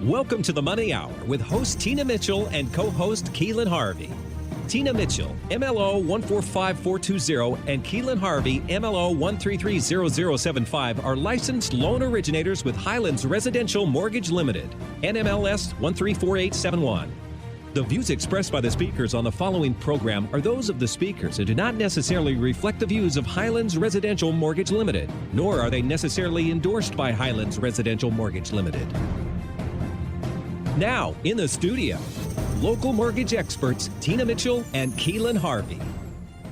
Welcome to the Money Hour with host Tina Mitchell and co-host Keelan Harvey. Tina Mitchell, MLO 145420, and Keelan Harvey, MLO 1330075, are licensed loan originators with Highlands Residential Mortgage Limited, NMLS 134871. The views expressed by the speakers on the following program are those of the speakers and do not necessarily reflect the views of Highlands Residential Mortgage Limited, nor are they necessarily endorsed by Highlands Residential Mortgage Limited. Now, in the studio, local mortgage experts Tina Mitchell and Keelan Harvey.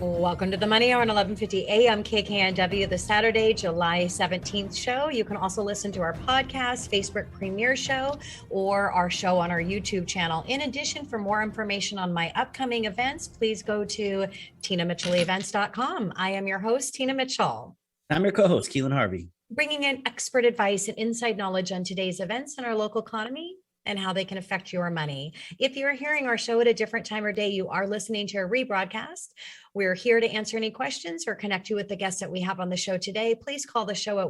Welcome to the Money Hour on 1150 AM KKNW, the Saturday, July 17th show. You can also listen to our podcast, Facebook premiere show, or our show on our YouTube channel. In addition, for more information on my upcoming events, please go to TinaMitchellEvents.com. I am your host, Tina Mitchell. I'm your co-host, Keelan Harvey. Bringing in expert advice and inside knowledge on today's events in our local economy and how they can affect your money. If you're hearing our show at a different time or day, you are listening to a rebroadcast. We're here to answer any questions or connect you with the guests that we have on the show today. Please call the show at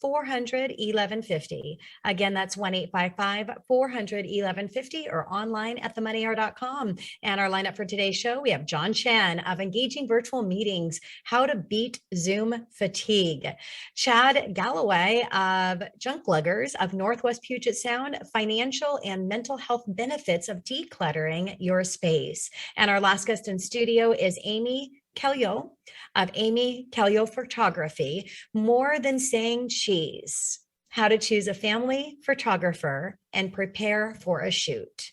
1-855-400-1150. Again, that's 1-855-400-1150 or online at themoneyhour.com. And our lineup for today's show, we have John Chan of Engaging Virtual Meetings, How to Beat Zoom Fatigue. Chad Galloway of Junk Luggers of Northwest Puget Sound, Financial and Mental Health Benefits of Decluttering Your Space. And our last guest in studio is Amy Kelio of Amy Kelio Photography, More Than Saying Cheese, How to Choose a Family Photographer and Prepare for a Shoot.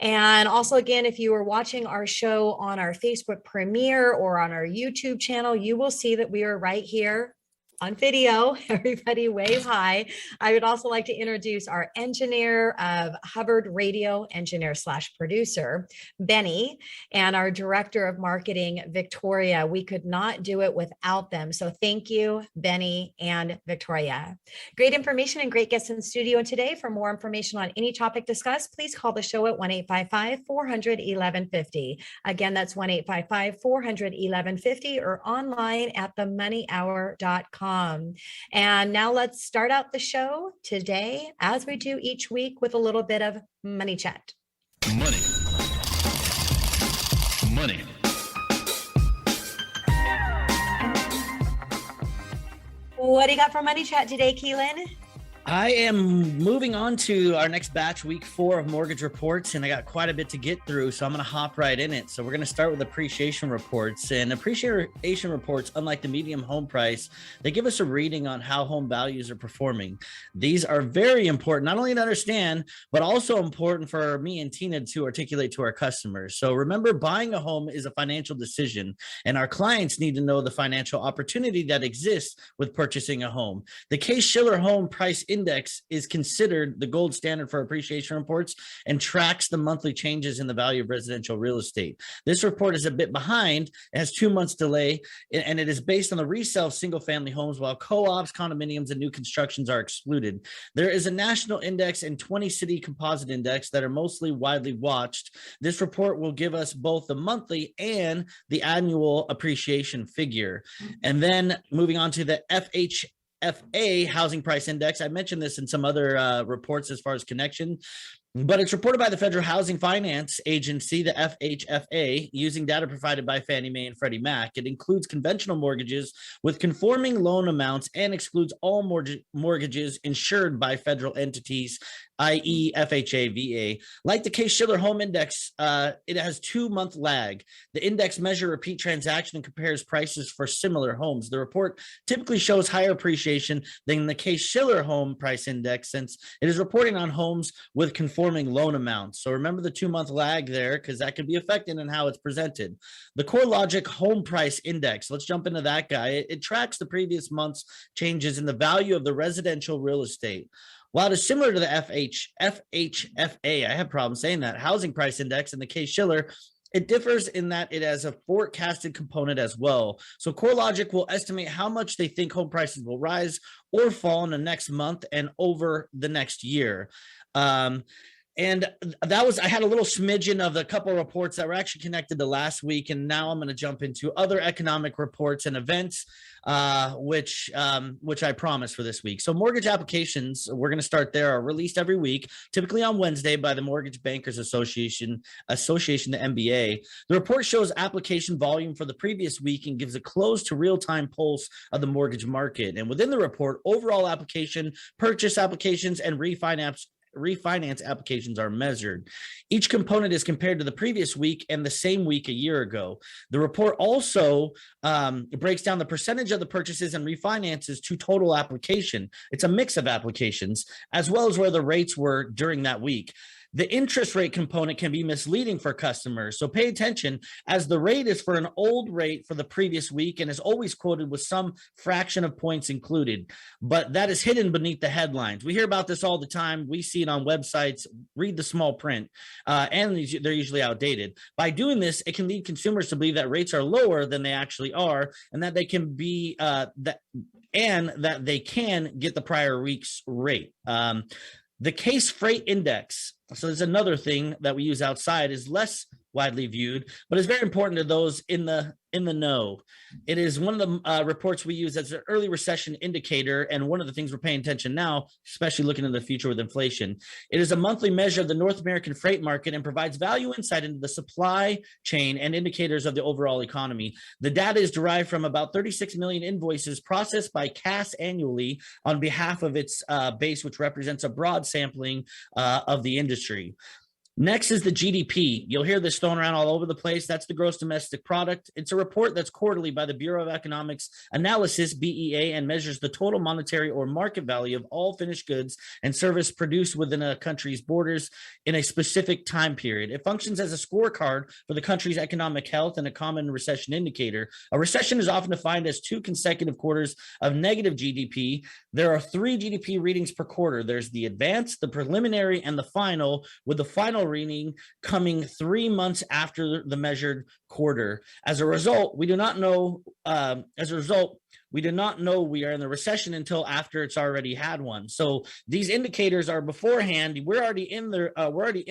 And also, again, if you are watching our show on our Facebook premiere or on our YouTube channel, you will see that we are right here on video. Everybody wave hi. I would also like to introduce our engineer of Hubbard Radio, engineer / producer, Benny, and our director of marketing, Victoria. We could not do it without them. So thank you, Benny and Victoria. Great information and great guests in studio today. For more information on any topic discussed, please call the show at 1-855-400-1150. Again, that's 1-855-400-1150 or online at themoneyhour.com. And now let's start out the show today, as we do each week, with a little bit of money chat. Money. What do you got for money chat today, Keelan? I am moving on to our next batch, week 4 of mortgage reports, and I got quite a bit to get through, so I'm going to hop right in it. So we're going to start with appreciation reports. And appreciation reports, unlike the median home price, they give us a reading on how home values are performing. These are very important, not only to understand, but also important for me and Tina to articulate to our customers. So remember, buying a home is a financial decision, and our clients need to know the financial opportunity that exists with purchasing a home. The Case-Shiller Home Price Index is considered the gold standard for appreciation reports and tracks the monthly changes in the value of residential real estate. This report is a bit behind, it has 2 months delay, and it is based on the resale of single family homes, while co-ops, condominiums, and new constructions are excluded. There is a national index and 20 city composite index that are mostly widely watched. This report will give us both the monthly and the annual appreciation figure. And then moving on to the FHFA Housing Price Index. I mentioned this in some other reports as far as connection, but it's reported by the Federal Housing Finance Agency, the FHFA, using data provided by Fannie Mae and Freddie Mac. It includes conventional mortgages with conforming loan amounts and excludes all mortgages insured by federal entities, i.e. FHA, VA. Like the Case-Shiller Home Index, it has 2-month lag. The index measures repeat transaction and compares prices for similar homes. The report typically shows higher appreciation than the Case-Shiller Home Price Index, since it is reporting on homes with conforming loan amounts. So remember the 2-month lag there, because that could be affected in how it's presented. The CoreLogic Home Price Index, let's jump into that guy. It tracks the previous month's changes in the value of the residential real estate. While it is similar to the FHFA, I have problems saying that, Housing Price Index and the Case-Shiller, it differs in that it has a forecasted component as well. So CoreLogic will estimate how much they think home prices will rise or fall in the next month and over the next year. And I had a little smidgen of the couple of reports that were actually connected to last week. And now I'm going to jump into other economic reports and events, which I promised for this week. So mortgage applications, we're going to start there, are released every week, typically on Wednesday by the Mortgage Bankers Association, the MBA. The report shows application volume for the previous week and gives a close to real-time pulse of the mortgage market. And within the report, overall application, purchase applications, and refinance applications are measured. Each component is compared to the previous week and the same week a year ago. The report also breaks down the percentage of the purchases and refinances to total application. It's a mix of applications, as well as where the rates were during that week. The interest rate component can be misleading for customers, so pay attention, as the rate is for an old rate for the previous week and is always quoted with some fraction of points included, but that is hidden beneath the headlines. We hear about this all the time. We see it on websites, read the small print, and they're usually outdated. By doing this, it can lead consumers to believe that rates are lower than they actually are, and that they can be that they can get the prior week's rate. The Case Freight Index, so there's another thing that we use outside, is less widely viewed, but it's very important to those in the know. It is one of the reports we use as an early recession indicator, and one of the things we're paying attention now, especially looking into the future with inflation. It is a monthly measure of the North American freight market and provides value insight into the supply chain and indicators of the overall economy. The data is derived from about 36 million invoices processed by Cass annually on behalf of its base, which represents a broad sampling of the industry. Next is the GDP. You'll hear this thrown around all over the place. That's the gross domestic product. It's a report that's quarterly by the Bureau of Economics Analysis, BEA, and measures the total monetary or market value of all finished goods and service produced within a country's borders in a specific time period. It functions as a scorecard for the country's economic health and a common recession indicator. A recession is often defined as 2 consecutive quarters of negative GDP. There are 3 GDP readings per quarter. There's the advanced, the preliminary, and the final, with the final reading coming 3 months after the measured quarter. As a result, we do not know we are in the recession until after it's already had one. So these indicators are beforehand. We're already in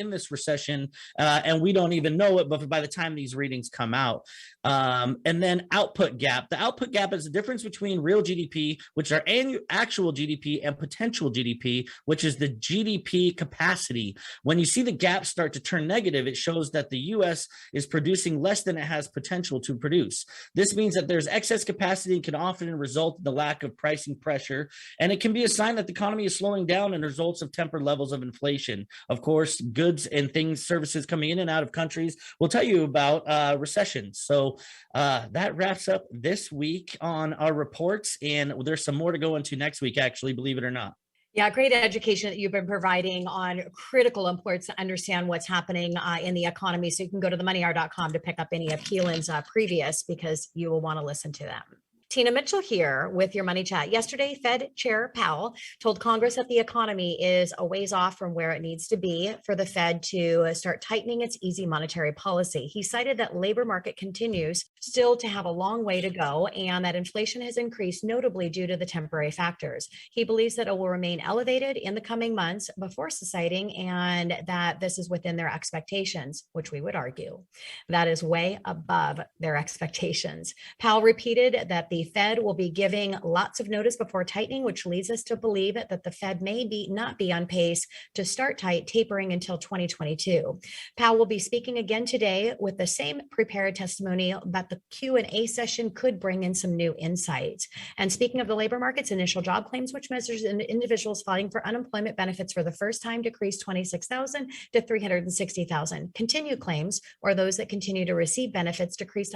this recession, and we don't even know it. But by the time these readings come out, and then output gap. The output gap is the difference between real GDP, which are actual GDP, and potential GDP, which is the GDP capacity. When you see the gap start to turn negative, it shows that the U.S. is producing less than it has potential to produce. This means that there's excess capacity and can often result in the lack of pricing pressure, and it can be a sign that the economy is slowing down and results of tempered levels of inflation. Of course, goods and services coming in and out of countries will tell you about recessions. So that wraps up this week on our reports, and there's some more to go into next week, actually, believe it or not. Yeah, great education that you've been providing on critical imports to understand what's happening in the economy. So you can go to themoneyhour.com to pick up any of Keelan's previous, because you will want to listen to them. Tina Mitchell here with your Money Chat. Yesterday, Fed Chair Powell told Congress that the economy is a ways off from where it needs to be for the Fed to start tightening its easy monetary policy. He cited that labor market continues still to have a long way to go, and that inflation has increased notably due to the temporary factors. He believes that it will remain elevated in the coming months before subsiding, and that this is within their expectations, which we would argue that is way above their expectations. Powell repeated that the Fed will be giving lots of notice before tightening, which leads us to believe that the Fed may not be on pace to start tapering until 2022. Powell will be speaking again today with the same prepared testimony, but the Q&A session could bring in some new insights. And speaking of the labor markets, initial job claims, which measures individuals filing for unemployment benefits for the first time, decreased 26,000 to 360,000. Continued claims, or those that continue to receive benefits, decreased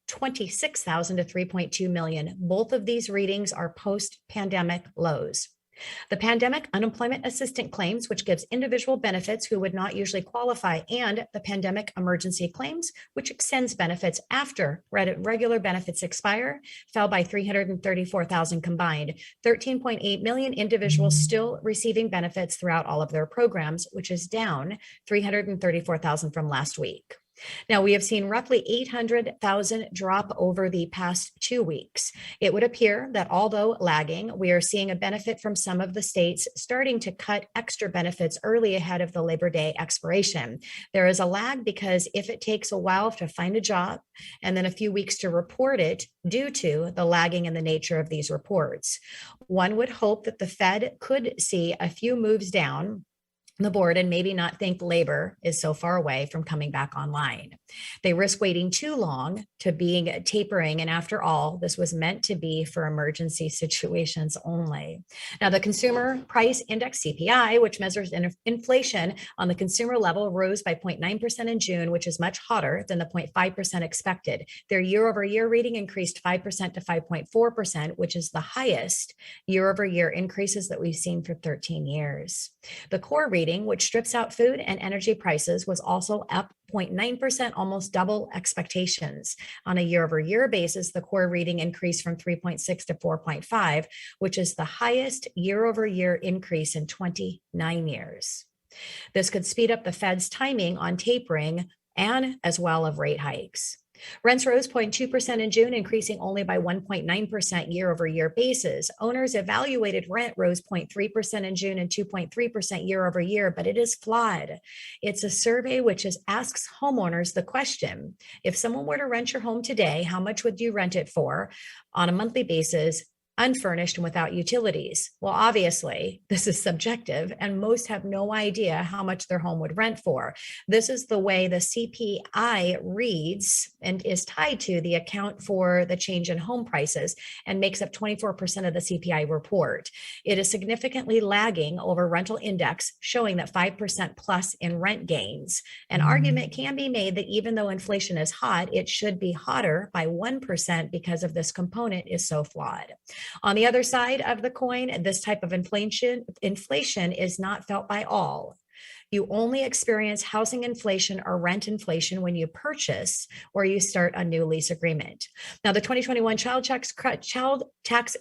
26,000 to 3.2 million. Both of these readings are post-pandemic lows. The pandemic unemployment assistance claims, which gives individual benefits who would not usually qualify, and the pandemic emergency claims, which extends benefits after regular benefits expire, fell by 334,000 combined. 13.8 million individuals still receiving benefits throughout all of their programs, which is down 334,000 from last week. Now, we have seen roughly 800,000 drop over the past 2 weeks. It would appear that although lagging, we are seeing a benefit from some of the states starting to cut extra benefits early ahead of the Labor Day expiration. There is a lag because if it takes a while to find a job and then a few weeks to report it due to the lagging in the nature of these reports, one would hope that the Fed could see a few moves down the board and maybe not think labor is so far away from coming back online. They risk waiting too long to being tapering. And after all, this was meant to be for emergency situations only. Now, the Consumer Price Index CPI, which measures inflation on the consumer level, rose by 0.9% in June, which is much hotter than the 0.5% expected. Their year-over-year reading increased 5% to 5.4%, which is the highest year-over-year increases that we've seen for 13 years. The core reading, which strips out food and energy prices, was also up 0.9%, almost double expectations. On a year-over-year basis, the core reading increased from 3.6 to 4.5, which is the highest year-over-year increase in 29 years. This could speed up the Fed's timing on tapering and as well of rate hikes. Rents rose 0.2% in June, increasing only by 1.9% year-over-year basis. Owners evaluated rent rose 0.3% in June and 2.3% year-over-year, but it is flawed. It's a survey which asks homeowners the question, if someone were to rent your home today, how much would you rent it for on a monthly basis, unfurnished and without utilities? Well, obviously, this is subjective, and most have no idea how much their home would rent for. This is the way the CPI reads and is tied to the account for the change in home prices and makes up 24% of the CPI report. It is significantly lagging over rental index, showing that 5% plus in rent gains. An argument can be made that even though inflation is hot, it should be hotter by 1% because of this component is so flawed. On the other side of the coin, this type of inflation is not felt by all. You only experience housing inflation or rent inflation when you purchase or you start a new lease agreement. Now, the 2021 child tax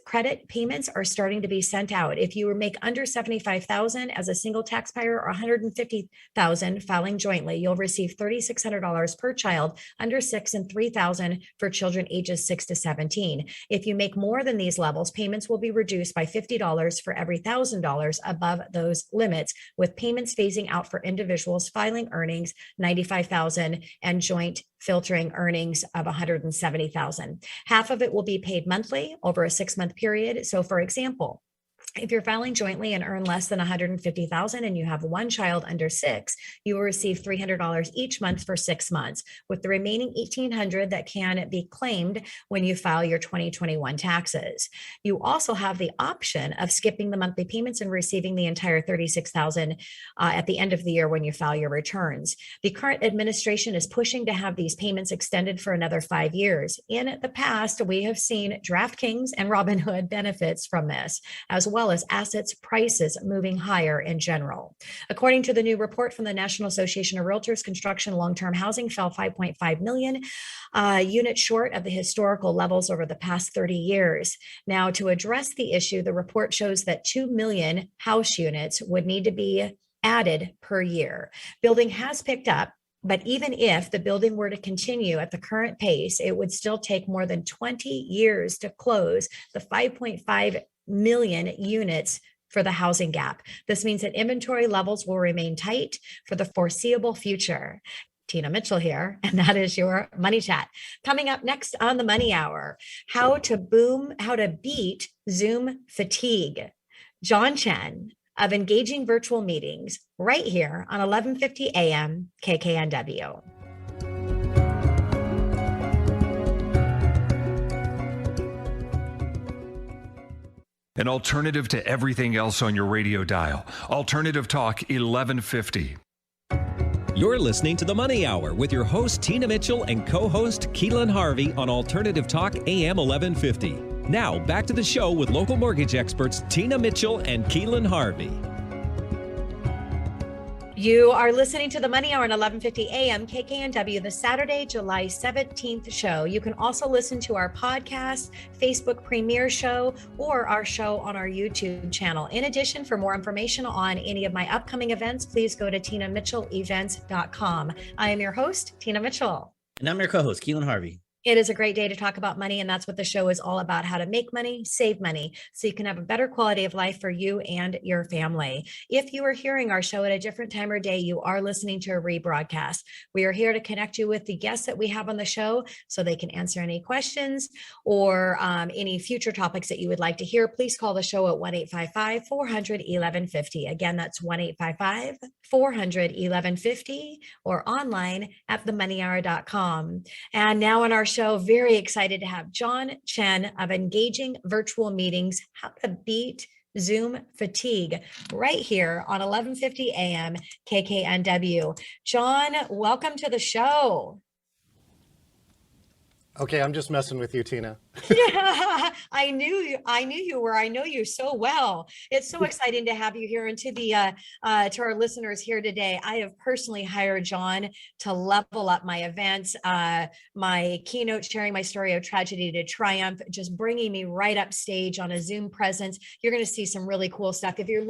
credit payments are starting to be sent out. If you make under $75,000 as a single taxpayer or $150,000 filing jointly, you'll receive $3,600 per child under 6 and $3,000 for children ages 6 to 17. If you make more than these levels, payments will be reduced by $50 for every $1,000 above those limits, with payments phasing out for individuals filing earnings $95,000 and joint filtering earnings of $170,000. Half of it will be paid monthly over a 6-month period. So, for example, if you're filing jointly and earn less than $150,000 and you have one child under 6, you will receive $300 each month for 6 months, with the remaining $1,800 that can be claimed when you file your 2021 taxes. You also have the option of skipping the monthly payments and receiving the entire $36,000 at the end of the year when you file your returns. The current administration is pushing to have these payments extended for another 5 years. In the past, we have seen DraftKings and Robinhood benefits from this, as well as assets prices moving higher in general. According to the new report from the National Association of Realtors, construction long-term housing fell 5.5 million units short of the historical levels over the past 30 years. Now, to address the issue, the report shows that 2 million house units would need to be added per year. Building has picked up, but even if the building were to continue at the current pace, it would still take more than 20 years to close the 5.5 million units for the housing gap. This means that inventory levels will remain tight for the foreseeable future. Tina Mitchell here, and that is your Money Chat. Coming up next on the Money Hour, how to beat Zoom fatigue. John Chen of Engaging Virtual Meetings right here on 1150 AM KKNW. An alternative to everything else on your radio dial. Alternative Talk 1150. You're listening to The Money Hour with your host, Tina Mitchell, and co-host Keelan Harvey on Alternative Talk AM 1150. Now, back to the show with local mortgage experts Tina Mitchell and Keelan Harvey. You are listening to the Money Hour on 1150 AM KKNW, the Saturday, July 17th show. You can also listen to our podcast, Facebook premiere show, or our show on our YouTube channel. In addition, for more information on any of my upcoming events, please go to tinamitchellevents.com. I am your host, Tina Mitchell. And I'm your co-host, Keelan Harvey. It is a great day to talk about money, and that's what the show is all about, how to make money, save money, so you can have a better quality of life for you and your family. If you are hearing our show at a different time or day, you are listening to a rebroadcast. We are here to connect you with the guests that we have on the show so they can answer any questions or any future topics that you would like to hear. Please call the show at 1-855-400-1150. Again, that's 1-855-400-1150 or online at themoneyhour.com. And now in our show, very excited to have John Chen of Engaging Virtual Meetings, How to Beat Zoom Fatigue, right here on 1150 AM KKNW. John, welcome to the show. Okay, I'm just messing with you, Tina. Yeah, I knew you were. I know you so well. It's so exciting to have you here, and to our listeners here today. I have personally hired John to level up my events, my keynote, sharing my story of tragedy to triumph, just bringing me right up stage on a Zoom presence. You're going to see some really cool stuff. If you're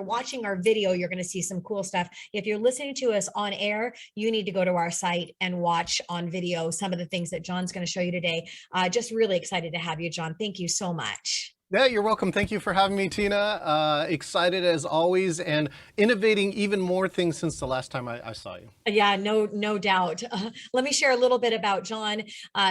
watching our video, you're going to see some cool stuff. If you're listening to us on air, you need to go to our site and watch on video some of the things that John's going to show you today. Just really excited to have you, John. Thank you so much. Yeah, you're welcome. Thank you for having me, Tina. Excited as always, and innovating even more things since the last time I saw you. Yeah, no doubt. Let me share a little bit about John.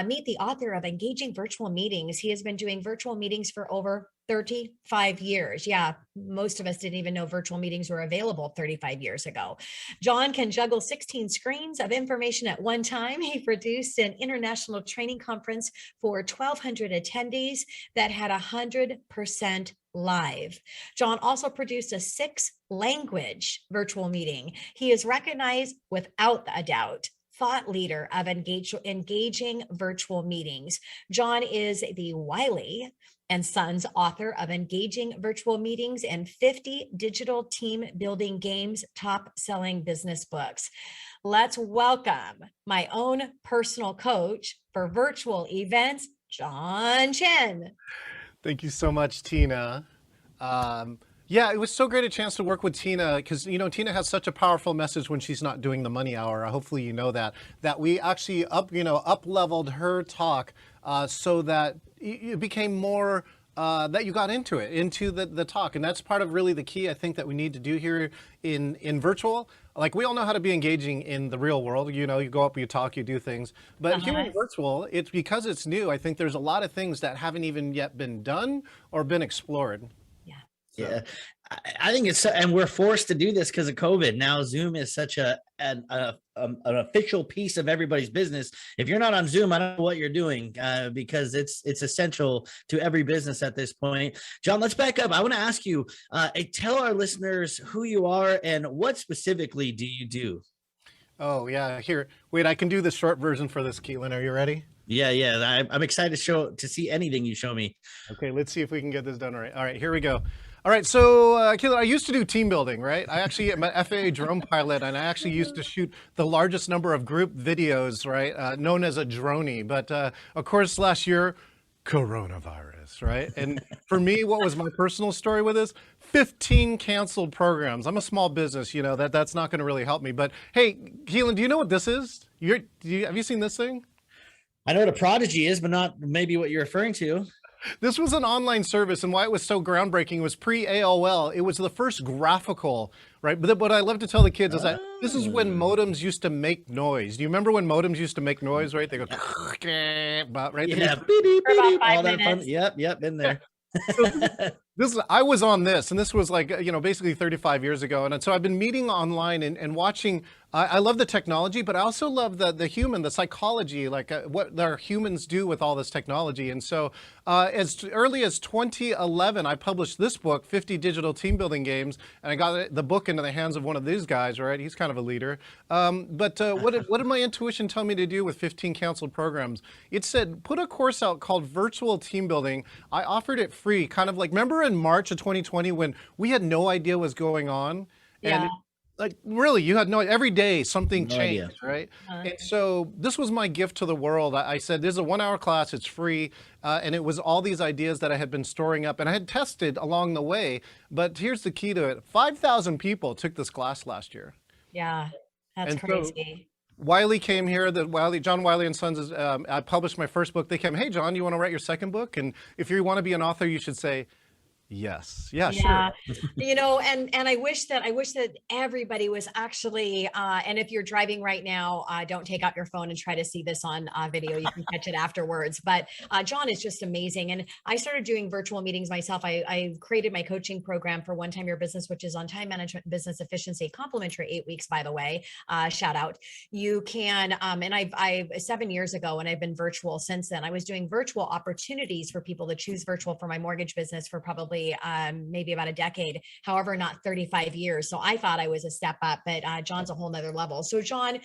Meet the author of Engaging Virtual Meetings. He has been doing virtual meetings for over 35 years. Yeah, most of us didn't even know virtual meetings were available 35 years ago. John can juggle 16 screens of information at one time. He produced an international training conference for 1,200 attendees that had 100% live. John also produced a 6-language virtual meeting. He is recognized without a doubt thought leader of engaging virtual meetings. John is the Wiley and Sons author of Engaging Virtual Meetings and 50 digital team building games, top-selling business books. Let's welcome my own personal coach for virtual events, John Chen. Thank you so much, Tina. Yeah, it was so great a chance to work with Tina because, Tina has such a powerful message when she's not doing the Money Hour. Hopefully you know that we actually up-leveled her talk so that it became more that you got into the talk. And that's part of really the key, I think, that we need to do here in virtual. Like, we all know how to be engaging in the real world. You go up, you talk, you do things. But here in virtual, it's because it's new. I think there's a lot of things that haven't even yet been done or been explored. Yeah, I think it's, and we're forced to do this because of COVID. Now Zoom is such an official piece of everybody's business. If you're not on Zoom, I don't know what you're doing because it's essential to every business at this point. John, let's back up. I want to ask you, tell our listeners who you are and what specifically do you do? Oh yeah, here. Wait, I can do the short version for this, Keelan. Are you ready? Yeah. I'm excited to see anything you show me. Okay, let's see if we can get this done right. All right, here we go. All right, so Keelan, I used to do team building, right? I actually am an FAA drone pilot, and I actually used to shoot the largest number of group videos, right, known as a droney. But of course, last year, coronavirus, right? And for me, what was my personal story with this? 15 canceled programs. I'm a small business, that's not going to really help me. But hey, Keelan, do you know what this is? Have you seen this thing? I know what a Prodigy is, but not maybe what you're referring to. This was an online service, and why it was so groundbreaking was pre-AOL. It was the first graphical, right? But what I love to tell the kids is that this is when modems used to make noise. Do you remember when modems used to make noise, right? They go, right? Yeah, For about 5 minutes. Yep, been there. I was on this, and this was like, basically 35 years ago. And so I've been meeting online and watching. I love the technology, but I also love the human, the psychology, like what our humans do with all this technology. And so as early as 2011, I published this book, 50 Digital Team Building Games, and I got the book into the hands of one of these guys, right? He's kind of a leader. What did my intuition tell me to do with 15 canceled programs? It said, put a course out called Virtual Team Building. I offered it free, kind of like, remember in March of 2020 when we had no idea what was going on? Yeah. And Like really, you had no every day something No idea. changed, right? Uh, And so this was my gift to the world. I said, "This is a 1 hour class. It's free," and it was all these ideas that I had been storing up and I had tested along the way. But here's the key to it: 5,000 people took this class last year, yeah, that's and so crazy. Wiley came here. The Wiley, John Wiley and Sons. Is, I published my first book. They came, "Hey, John, you want to write your second book? And if you want to be an author, you should say." Yes. Yeah, Yeah, sure. and I wish that everybody was actually and if you're driving right now, don't take out your phone and try to see this on video. You can catch it afterwards. But John is just amazing. And I started doing virtual meetings myself. I created my coaching program for One Time Your Business, which is on time management, and business efficiency, complimentary 8 weeks, by the way. Shout out. You can and I've 7 years ago, and I've been virtual since then. I was doing virtual opportunities for people to choose virtual for my mortgage business for probably maybe about a decade, however, not 35 years. So I thought I was a step up, but John's a whole nother level. So John,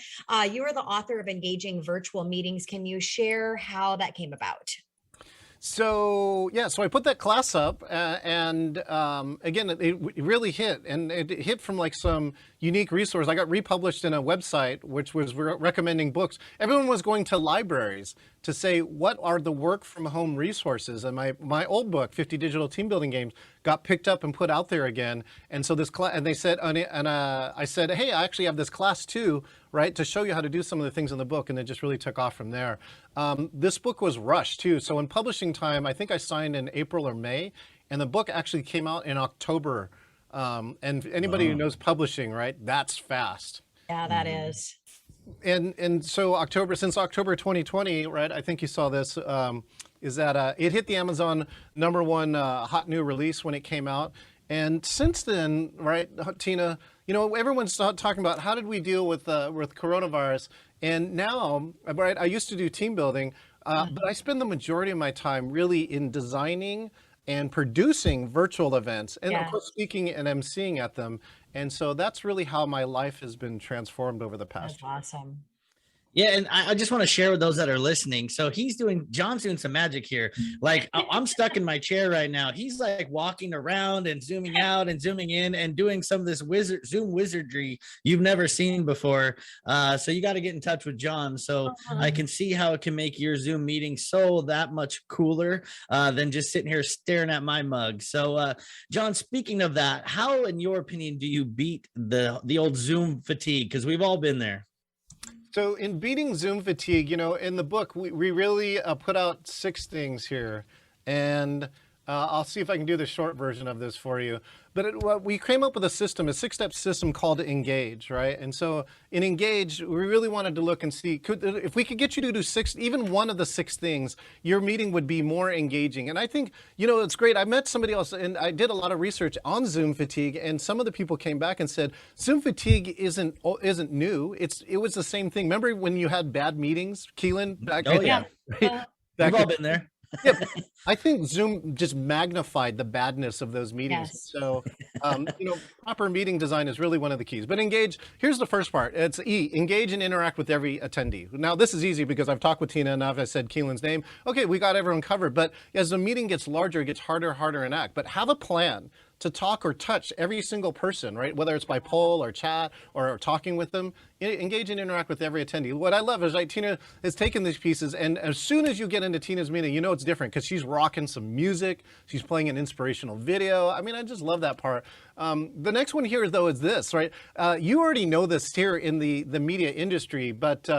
you are the author of Engaging Virtual Meetings. Can you share how that came about? So yeah, so I put that class up, and again, it really hit, and it hit from like some unique resource. I got republished in a website which was recommending books. Everyone was going to libraries to say what are the work from home resources, and my old book, 50 Digital Team Building Games, got picked up and put out there again. And so this class, and they said, I said, hey, I actually have this class too, right, to show you how to do some of the things in the book, and it just really took off from there. This book was rushed too. So in publishing time, I think I signed in April or May, and the book actually came out in October. And anybody who knows publishing, right, that's fast. Yeah, that is. And so since October 2020, right, I think you saw this, is that it hit the Amazon #1 hot new release when it came out. And since then, right, Tina, everyone's talking about how did we deal with coronavirus. And now, right, I used to do team building, but I spend the majority of my time really in designing and producing virtual events, and of Yeah. course speaking and emceeing at them. And so that's really how my life has been transformed over the That's past year. awesome. Yeah, and I just want to share with those that are listening. So John's doing some magic here. Like I'm stuck in my chair right now. He's like walking around and zooming out and zooming in and doing some of this Zoom wizardry you've never seen before. So you got to get in touch with John. So I can see how it can make your Zoom meeting so that much cooler than just sitting here staring at my mug. So John, speaking of that, how, in your opinion, do you beat the old Zoom fatigue? Because we've all been there. So in beating Zoom fatigue, in the book, we really put out 6 things here. And I'll see if I can do the short version of this for you. But we came up with a 6-step system called Engage, right? And so in Engage, we really wanted to look and see, if we could get you to do even one of the 6 things, your meeting would be more engaging. And I think, it's great. I met somebody else, and I did a lot of research on Zoom fatigue, and some of the people came back and said, Zoom fatigue isn't new. It was the same thing. Remember when you had bad meetings, Keelan? Oh, yeah. Yeah. We've all been there. Yeah, I think Zoom just magnified the badness of those meetings. Yes. So, proper meeting design is really one of the keys. But engage, here's the first part. It's E, engage and interact with every attendee. Now, this is easy because I've talked with Tina and I've said Keelan's name. Okay, we got everyone covered. But as the meeting gets larger, it gets harder to enact. But have a plan to talk or touch every single person, right? Whether it's by poll or chat or talking with them, engage and interact with every attendee. What I love is Tina has taken these pieces, and as soon as you get into Tina's meeting, it's different because she's rocking some music, she's playing an inspirational video. I mean, I just love that part. The next one here, though, is this, right? You already know this here in the media industry, but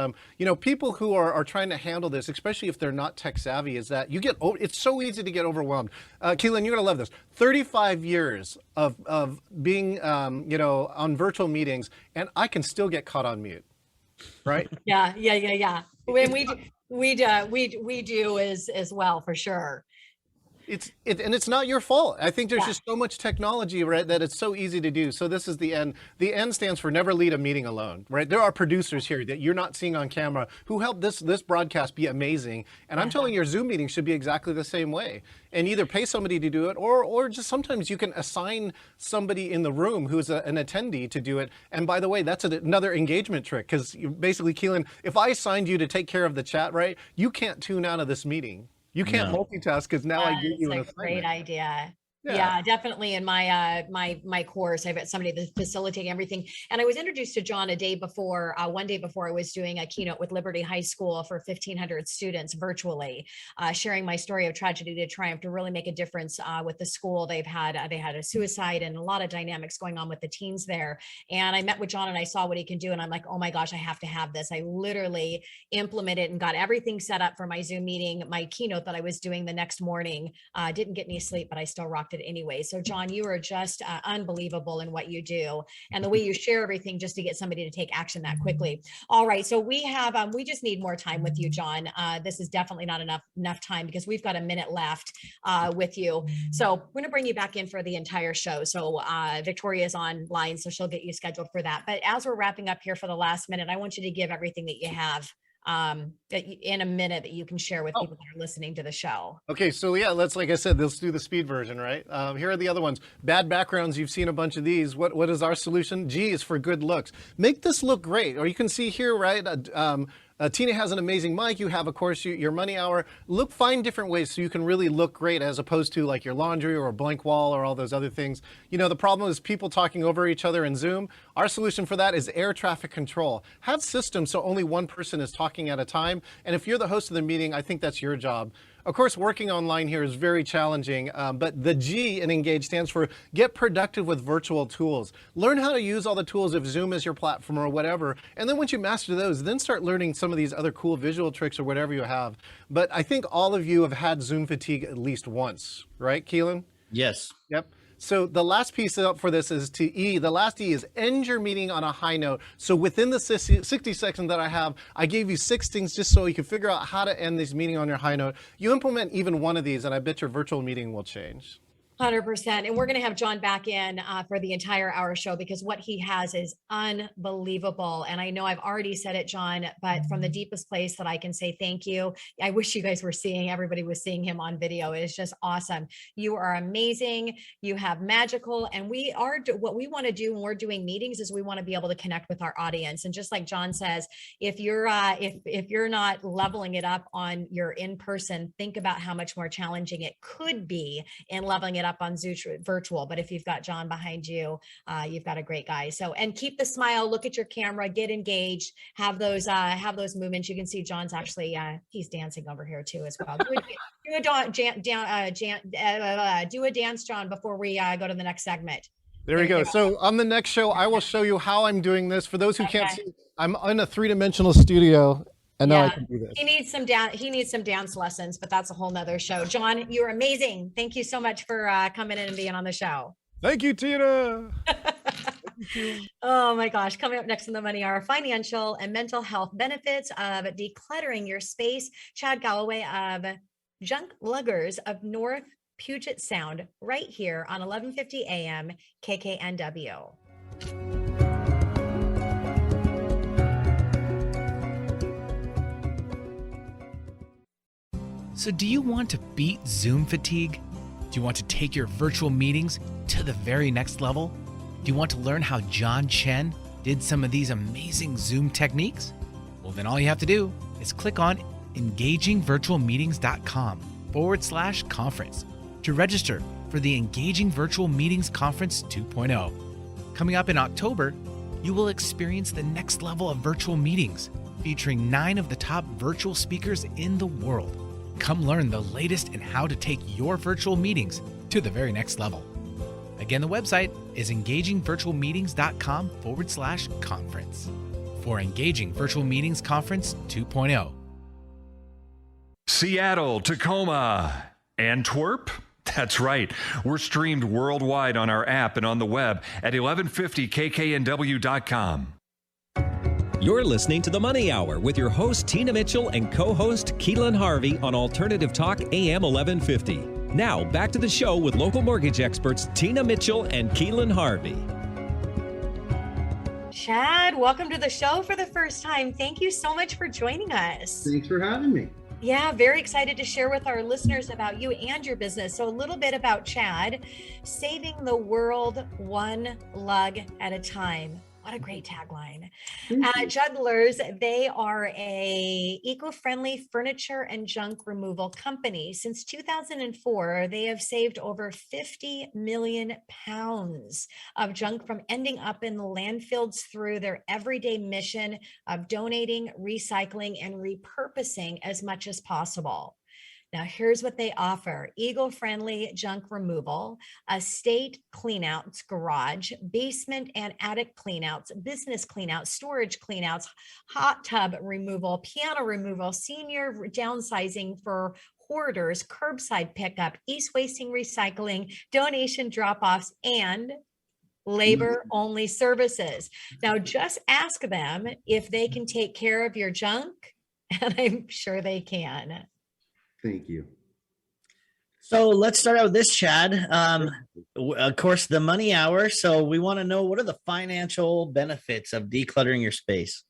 people who are trying to handle this, especially if they're not tech savvy, is that it's so easy to get overwhelmed. Keelan, you're gonna love this. 35 years of being on virtual meetings, and I can still get caught on mute, right? Yeah. When we do as well, for sure. And it's not your fault. I think there's just so much technology, right, that it's so easy to do. So this is the N. The N stands for never lead a meeting alone, right? There are producers here that you're not seeing on camera who help this broadcast be amazing. And I'm telling you, your Zoom meeting should be exactly the same way. And either pay somebody to do it, or just sometimes you can assign somebody in the room who's an attendee to do it. And by the way, that's another engagement trick, because basically, Keelan, if I assigned you to take care of the chat, right, you can't tune out of this meeting. You can't multitask because now I give you an That's a great assignment. idea. Yeah, definitely. In my my course, I've got somebody that's facilitating everything. And I was introduced to John a day before, one day before I was doing a keynote with Liberty High School for 1,500 students virtually, sharing my story of tragedy to triumph to really make a difference with the school. They had a suicide and a lot of dynamics going on with the teens there. And I met with John and I saw what he can do. And I'm like, oh my gosh, I have to have this. I literally implemented and got everything set up for my Zoom meeting, my keynote that I was doing the next morning. Didn't get any sleep, but I still rocked it anyway. So John, you are just unbelievable in what you do and the way you share everything just to get somebody to take action that quickly. All right. So we have, we just need more time with you, John. This is definitely not enough time because we've got a minute left with you. So we're going to bring you back in for the entire show. So Victoria's online, so she'll get you scheduled for that. But as we're wrapping up here for the last minute, I want you to give everything that you have in a minute that you can share with people that are listening to the show. Okay, so yeah, like I said, let's do the speed version, right? Here are the other ones. Bad backgrounds, you've seen a bunch of these. What is our solution? G is for good looks. Make this look great. Or you can see here, right? Tina has an amazing mic. You have, of course, your money hour. Find different ways so you can really look great as opposed to like your laundry or a blank wall or all those other things. You know, the problem is people talking over each other in Zoom. Our solution for that is air traffic control. Have systems so only one person is talking at a time. And if you're the host of the meeting, I think that's your job. Of course, working online here is very challenging, but the G in Engage stands for get productive with virtual tools. Learn how to use all the tools if Zoom is your platform or whatever. And then once you master those, then start learning some of these other cool visual tricks or whatever you have. But I think all of you have had Zoom fatigue at least once, right, Keelan? Yes. Yep. So the last piece up for this is to E. The last E is end your meeting on a high note. So within the 60 seconds that I have, I gave you 6 things just so you can figure out how to end this meeting on your high note. You implement even one of these, and I bet your virtual meeting will change. 100%. And we're going to have John back in for the entire hour show because what he has is unbelievable. And I know I've already said it, John, but from the deepest place that I can say thank you. I wish you guys were everybody was seeing him on video. It is just awesome. You are amazing. You have magical. And what we want to do when we're doing meetings is we want to be able to connect with our audience. And just like John says, if you're not leveling it up on your in-person, think about how much more challenging it could be in leveling it up on Zoom virtual. But if you've got John behind you, you've got a great guy. So, and keep the smile, look at your camera, get engaged, have those movements. You can see John's actually, he's dancing over here too as well. Do a dance, John, before we go to the next segment. There we go. So on the next show, I will show you how I'm doing this. For those who can't see, I'm in a 3-dimensional studio. And now I can do this. He needs some dance lessons, but that's a whole nother show. John, you're amazing. Thank you so much for coming in and being on the show. Thank you, Tina. Oh my gosh. Coming up next in the Money Hour, financial and mental health benefits of decluttering your space. Chad Galloway of Junk Luggers of North Puget Sound, right here on 1150 AM KKNW. So do you want to beat Zoom fatigue? Do you want to take your virtual meetings to the very next level? Do you want to learn how John Chen did some of these amazing Zoom techniques? Well, then all you have to do is click on engagingvirtualmeetings.com/conference to register for the Engaging Virtual Meetings Conference 2.0. Coming up in October, you will experience the next level of virtual meetings featuring 9 of the top virtual speakers in the world. Come learn the latest in how to take your virtual meetings to the very next level. Again, the website is engagingvirtualmeetings.com/conference for Engaging Virtual Meetings Conference 2.0. Seattle, Tacoma, Antwerp. That's right. We're streamed worldwide on our app and on the web at 1150kknw.com. You're listening to The Money Hour with your host, Tina Mitchell, and co-host, Keelan Harvey on Alternative Talk AM 1150. Now, back to the show with local mortgage experts, Tina Mitchell and Keelan Harvey. Chad, welcome to the show for the first time. Thank you so much for joining us. Thanks for having me. Yeah, very excited to share with our listeners about you and your business. So a little bit about Chad, saving the world one lug at a time. What a great tagline. Thank you. Jugglers, they are a eco-friendly furniture and junk removal company. Since 2004, they have saved over 50 million pounds of junk from ending up in the landfills through their everyday mission of donating, recycling, and repurposing as much as possible. Now, here's what they offer: eco-friendly junk removal, estate cleanouts, garage, basement and attic cleanouts, business cleanouts, storage cleanouts, hot tub removal, piano removal, senior downsizing for hoarders, curbside pickup, e-wasting recycling, donation drop-offs, and labor-only services. Now, just ask them if they can take care of your junk, and I'm sure they can. Thank you. So let's start out with this, Chad. Of course, the money hour. So we want to know, what are the financial benefits of decluttering your space?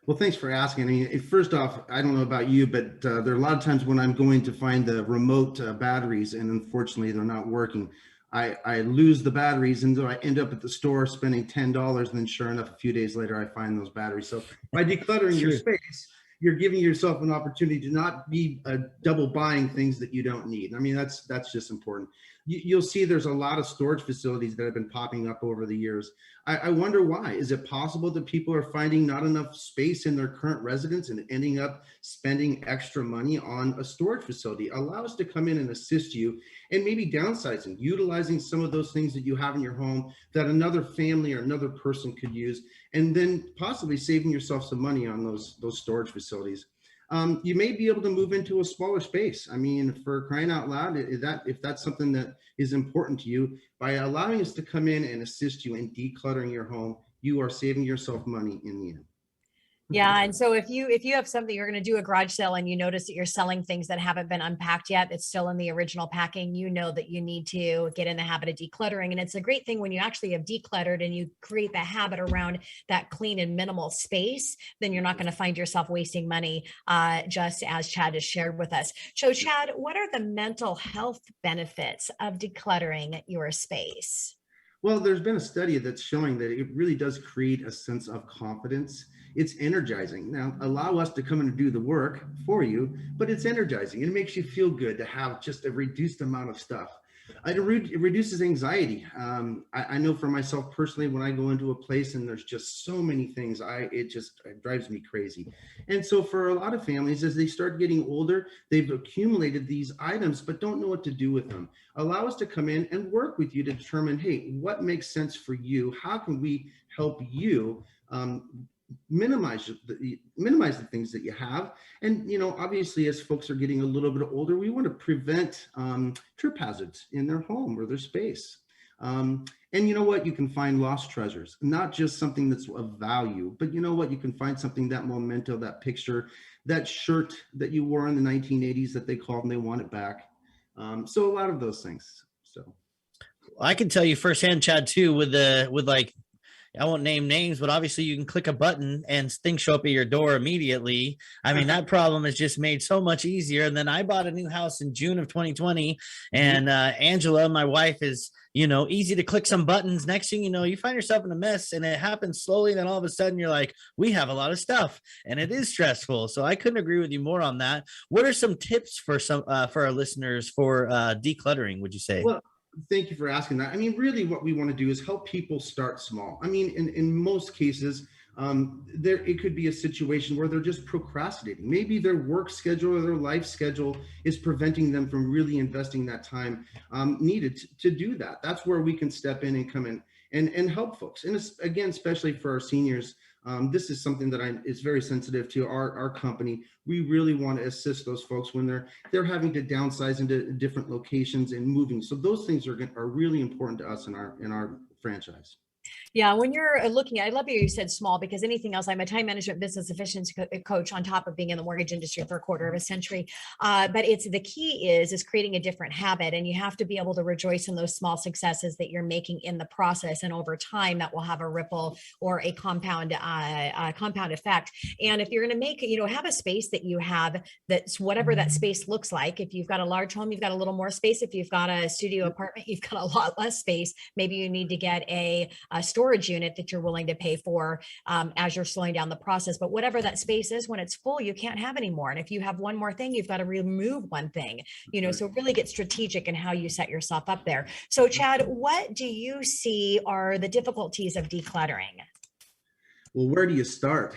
Well, thanks for asking. I mean, first off, I don't know about you, but there are a lot of times when I'm going to find the remote batteries, and unfortunately they're not working. I lose the batteries, and so I end up at the store spending $10, and then sure enough, a few days later, I find those batteries. So by decluttering your space, you're giving yourself an opportunity to not be double buying things that you don't need. I mean, that's just important. You'll see there's a lot of storage facilities that have been popping up over the years. I wonder why. Is it possible that people are finding not enough space in their current residence and ending up spending extra money on a storage facility? Allow us to come in and assist you, and maybe downsizing, utilizing some of those things that you have in your home that another family or another person could use, and then possibly saving yourself some money on those storage facilities. You may be able to move into a smaller space. I mean, for crying out loud, if that's something that is important to you, by allowing us to come in and assist you in decluttering your home, you are saving yourself money in the end. Yeah. And so if you have something, you're going to do a garage sale and you notice that you're selling things that haven't been unpacked yet, it's still in the original packing, you know that you need to get in the habit of decluttering. And it's a great thing when you actually have decluttered and you create the habit around that clean and minimal space, then you're not going to find yourself wasting money, just as Chad has shared with us. So Chad, what are the mental health benefits of decluttering your space? Well, there's been a study that's showing that it really does create a sense of confidence. It's energizing. Now, allow us to come in and do the work for you, but it's energizing. It makes you feel good to have just a reduced amount of stuff. It reduces anxiety. I know for myself personally, when I go into a place and there's just so many things, it drives me crazy. And so for a lot of families, as they start getting older, they've accumulated these items, but don't know what to do with them. Allow us to come in and work with you to determine, hey, what makes sense for you? How can we help you minimize the things that you have? And obviously, as folks are getting a little bit older, we want to prevent trip hazards in their home or their space. And you know what? You can find lost treasures, not just something that's of value, but you know what? You can find something, that memento, that picture, that shirt that you wore in the 1980s that they called and they want it back. So a lot of those things. So I can tell you firsthand, Chad, too, with like, I won't name names, but obviously you can click a button and things show up at your door immediately. I mean, that problem is just made so much easier. And then I bought a new house in June of 2020, and Angela, my wife, is, easy to click some buttons. Next thing you know, you find yourself in a mess, and it happens slowly. And then all of a sudden you're like, we have a lot of stuff, and it is stressful. So I couldn't agree with you more on that. What are some tips for our listeners for decluttering, would you say? Well, thank you for asking that. I mean, really what we want to do is help people start small. I mean, in most cases, it could be a situation where they're just procrastinating. Maybe their work schedule or their life schedule is preventing them from really investing that time needed to do that. That's where we can step in and come in and help folks. And again, especially for our seniors, this is something that is very sensitive to our company. We really want to assist those folks when they're having to downsize into different locations and moving. So those things are really important to us in our franchise. Yeah, when you're looking at, I love you said small, because anything else, I'm a time management business efficiency coach on top of being in the mortgage industry for a quarter of a century. But the key is creating a different habit, and you have to be able to rejoice in those small successes that you're making in the process. And over time, that will have a ripple or a compound effect. And if you're going to make, have a space that you have that's whatever that space looks like. If you've got a large home, you've got a little more space. If you've got a studio apartment, you've got a lot less space. Maybe you need to get a storage unit that you're willing to pay for as you're slowing down the process. But whatever that space is, when it's full, you can't have any more. And if you have one more thing, you've got to remove one thing, so really get strategic in how you set yourself up there. So Chad, what do you see are the difficulties of decluttering? Well, where do you start?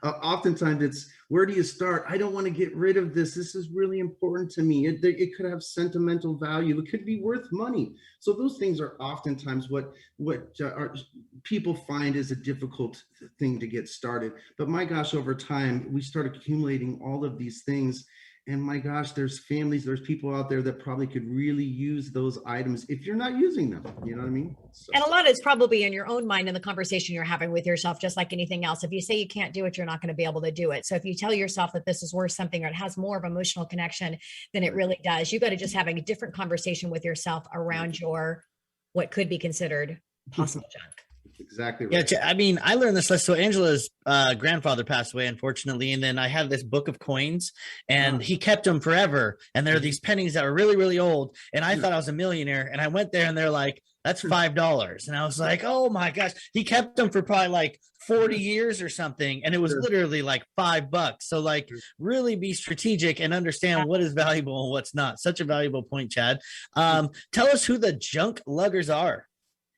Oftentimes it's, where do you start? I don't want to get rid of this. This is really important to me. It could have sentimental value. It could be worth money. So those things are oftentimes what people find is a difficult thing to get started. But my gosh, over time, we start accumulating all of these things. And my gosh, there's families, there's people out there that probably could really use those items if you're not using them. You know what I mean? So. And a lot of it's probably in your own mind in the conversation you're having with yourself, just like anything else. If you say you can't do it, you're not going to be able to do it. So if you tell yourself that this is worth something or it has more of emotional connection than it really does, you got to just having a different conversation with yourself around your what could be considered possible junk. Exactly right. Yeah, I mean, I learned this. So Angela's grandfather passed away, unfortunately, and then I had this book of coins, and he kept them forever. And there are these pennies that were really, really old, and I thought I was a millionaire. And I went there, and they're like, "That's $5," and I was like, "Oh my gosh!" He kept them for probably like 40 years or something, and it was literally like $5. So like, really be strategic and understand what is valuable and what's not. Such a valuable point, Chad. Tell us who the Junk Luggers are.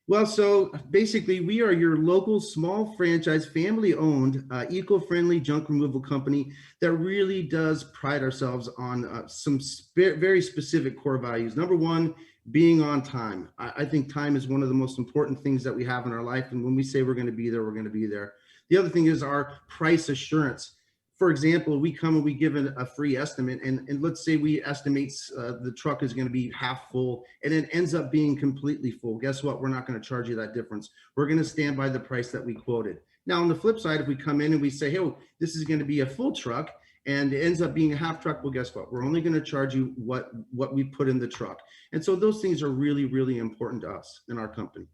Well, so basically, we are your local small franchise, family-owned, eco-friendly junk removal company that really does pride ourselves on some very specific core values. Number one, being on time. I think time is one of the most important things that we have in our life. And when we say we're going to be there, we're going to be there. The other thing is our price assurance. For example, we come and we give a free estimate, and let's say we estimate the truck is going to be half full, and it ends up being completely full. Guess what? We're not going to charge you that difference. We're going to stand by the price that we quoted. Now, on the flip side, if we come in and we say, hey, this is going to be a full truck, and it ends up being a half truck, well, guess what? We're only going to charge you what we put in the truck. And so those things are really, really important to us in our company.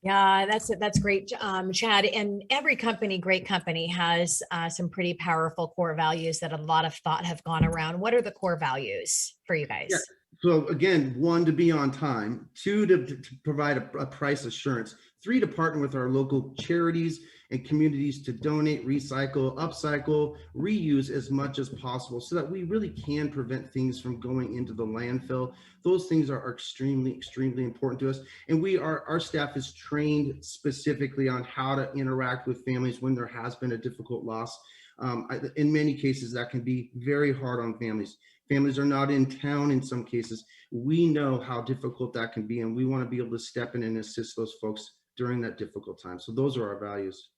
Yeah, that's great, Chad. And every company, great company, has some pretty powerful core values that a lot of thought have gone around. What are the core values for you guys? Yeah. So again, 1, to be on time, 2, to provide a price assurance, 3, to partner with our local charities and communities to donate, recycle, upcycle, reuse as much as possible so that we really can prevent things from going into the landfill. Those things are extremely, extremely important to us. And our staff is trained specifically on how to interact with families when there has been a difficult loss. In many cases, that can be very hard on families. Families are not in town in some cases. We know how difficult that can be, and we want to be able to step in and assist those folks during that difficult time. So those are our values.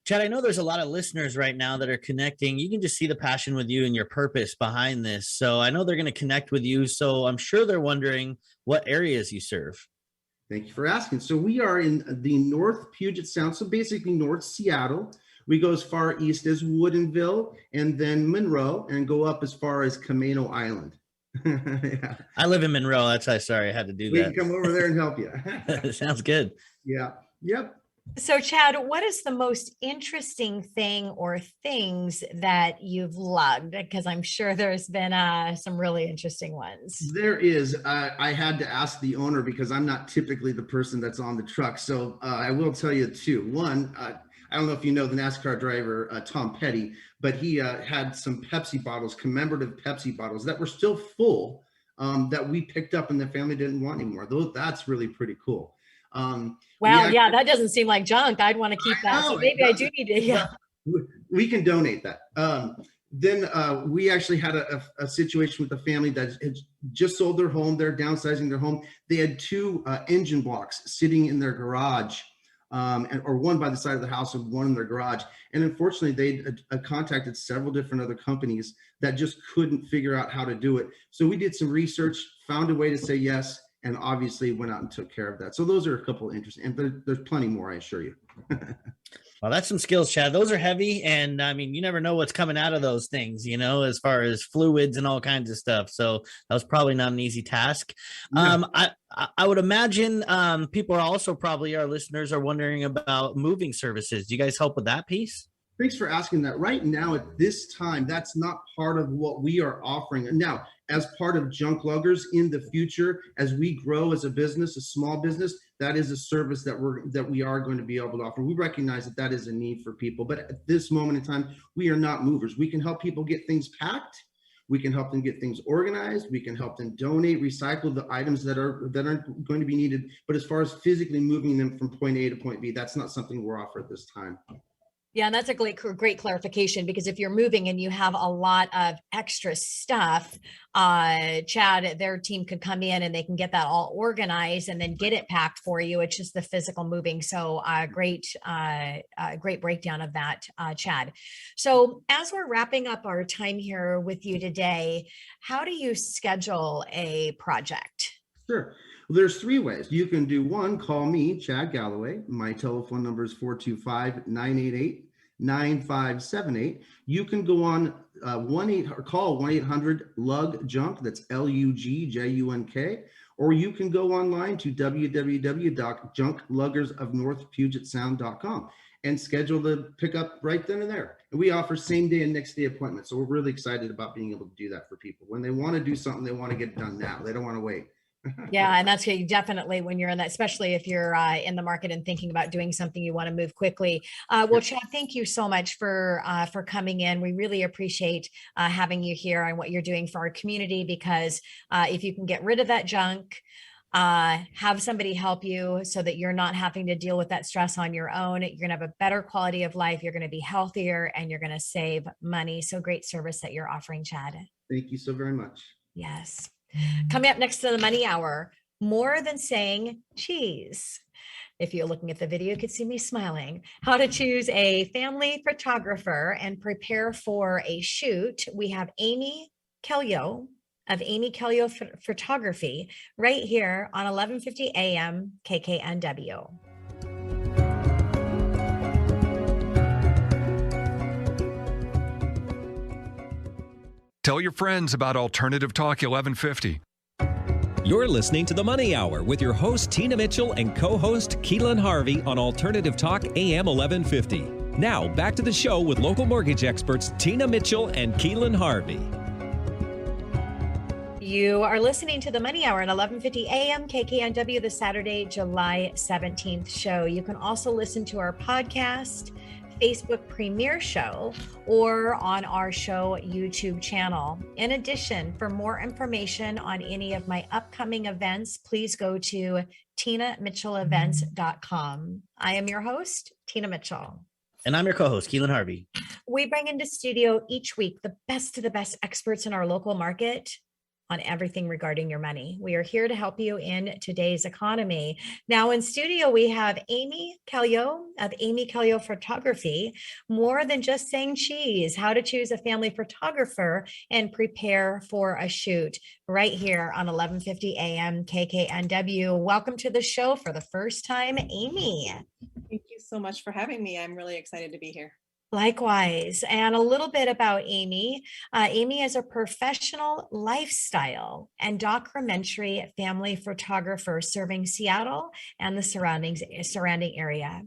Chad, I know there's a lot of listeners right now that are connecting. You can just see the passion with you and your purpose behind this. So I know they're going to connect with you. So I'm sure they're wondering what areas you serve. Thank you for asking. So we are in the North Puget Sound, so basically North Seattle. We go as far east as Woodinville and then Monroe and go up as far as Camano Island. Yeah. I live in Monroe. That's why, sorry, I had to do We that. can come over there and help you. Sounds good. Yeah. Yep. So Chad, what is the most interesting thing or things that you've lugged? Because I'm sure there's been some really interesting ones. There is. I had to ask the owner because I'm not typically the person that's on the truck. So I will tell you two. One, I don't know if you know the NASCAR driver, Tom Petty, but he had some Pepsi bottles, commemorative Pepsi bottles that were still full that we picked up and the family didn't want anymore. That's really pretty cool. Wow. Yeah. That doesn't seem like junk. I'd want to keep that. So maybe I do need to. Yeah. We can donate that. Then we actually had a situation with a family that had just sold their home. They're downsizing their home. They had 2 engine blocks sitting in their garage, or one by the side of the house and one in their garage. And unfortunately, they contacted several different other companies that just couldn't figure out how to do it. So we did some research, found a way to say yes, and obviously went out and took care of that. So those are a couple of interesting, and there's plenty more, I assure you. Well, that's some skills, Chad. Those are heavy. And I mean, you never know what's coming out of those things, you know, as far as fluids and all kinds of stuff. So that was probably not an easy task. Yeah. I would imagine people are also probably, our listeners are wondering about moving services. Do you guys help with that piece? Thanks for asking that. Right now, at this time, that's not part of what we are offering. Now, as part of Junk Luggers in the future, as we grow as a business, a small business, that is a service that we are going to be able to offer. We recognize that is a need for people, but at this moment in time, we are not movers. We can help people get things packed. We can help them get things organized. We can help them donate, recycle the items that aren't going to be needed. But as far as physically moving them from point A to point B, that's not something we're offering at this time. Yeah, and that's a great clarification, because if you're moving and you have a lot of extra stuff, Chad, their team could come in and they can get that all organized and then get it packed for you. It's just the physical moving. So great breakdown of that, Chad. So as we're wrapping up our time here with you today, how do you schedule a project? Sure. Well, there's 3 ways. You can do one, call me, Chad Galloway. My telephone number is 425-988-9578. You can go on call 1-800-LUG-JUNK, that's LUGJUNK, or you can go online to www.junkluggersofnorthpugetsound.com and schedule the pickup right then and there. And we offer same day and next day appointments. So we're really excited about being able to do that for people. When they want to do something, they want to get it done now. They don't want to wait. Yeah, and that's definitely when you're in that, especially if you're in the market and thinking about doing something, you want to move quickly. Well, Chad, thank you so much for coming in. We really appreciate having you here and what you're doing for our community, because if you can get rid of that junk, have somebody help you so that you're not having to deal with that stress on your own, you're going to have a better quality of life, you're going to be healthier, and you're going to save money. So great service that you're offering, Chad. Thank you so very much. Yes. Coming up next to the Money Hour, more than saying cheese. If you're looking at the video, you could see me smiling. How to choose a family photographer and prepare for a shoot. We have Amy Kelio of Amy Kelio Photography right here on 1150 AM KKNW. Tell your friends about Alternative Talk 1150. You're listening to The Money Hour with your host, Tina Mitchell, and co-host, Keelan Harvey on Alternative Talk AM 1150. Now, back to the show with local mortgage experts, Tina Mitchell and Keelan Harvey. You are listening to The Money Hour at 1150 AM KKNW, the Saturday, July 17th show. You can also listen to our podcast, Facebook premiere show, or on our show YouTube channel. In addition, for more information on any of my upcoming events, please go to TinaMitchellEvents.com. I am your host, Tina Mitchell. And I'm your co-host, Keelan Harvey. We bring into studio each week the best of the best experts in our local market on everything regarding your money. We are here to help you in today's economy. Now in studio, we have Amy Kelio of Amy Kelio Photography. More than just saying cheese, how to choose a family photographer and prepare for a shoot right here on 1150 AM KKNW. Welcome to the show for the first time, Amy. Thank you so much for having me. I'm really excited to be here. Likewise. And a little bit about Amy. Amy is a professional lifestyle and documentary family photographer serving Seattle and the surrounding area.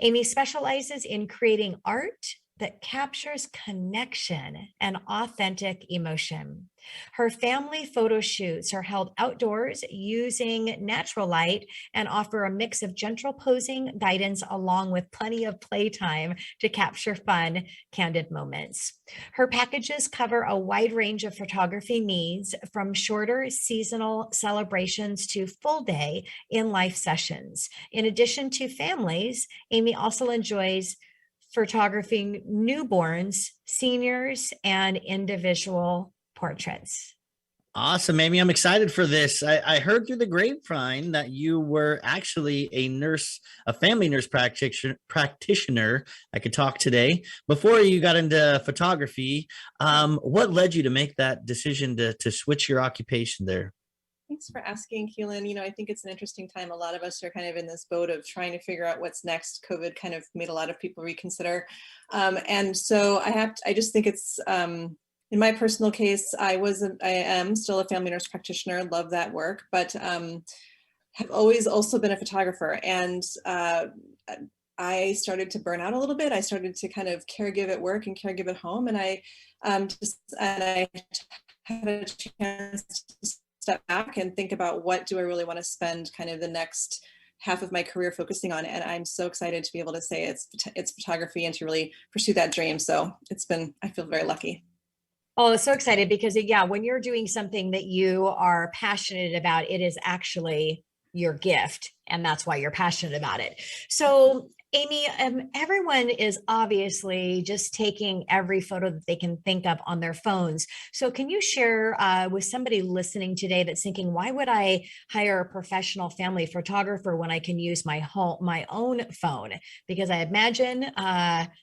Amy specializes in creating art that captures connection and authentic emotion. Her family photo shoots are held outdoors using natural light and offer a mix of gentle posing guidance along with plenty of playtime to capture fun, candid moments. Her packages cover a wide range of photography needs, from shorter seasonal celebrations to full day in-life sessions. In addition to families, Amy also enjoys photographing newborns, seniors, and individual portraits. Awesome, Amy. I'm excited for this. I heard through the grapevine that you were actually a family nurse practitioner. I could talk today. Before you got into photography, what led you to make that decision to switch your occupation there? Thanks for asking, Keelan. I think it's an interesting time. A lot of us are kind of in this boat of trying to figure out what's next. COVID kind of made a lot of people reconsider. And so I just think it's, in my personal case, I am still a family nurse practitioner, love that work, but have always also been a photographer. And I started to burn out a little bit. I started to kind of caregive at work and caregive at home. And I had a chance to step back and think about what do I really want to spend kind of the next half of my career focusing on. And I'm so excited to be able to say it's photography and to really pursue that dream. So I feel very lucky. Oh, so excited because yeah, when you're doing something that you are passionate about, it is actually your gift, and that's why you're passionate about it. So, Amy, everyone is obviously just taking every photo that they can think of on their phones. So, can you share with somebody listening today that's thinking, why would I hire a professional family photographer when I can use my own phone? Because I imagine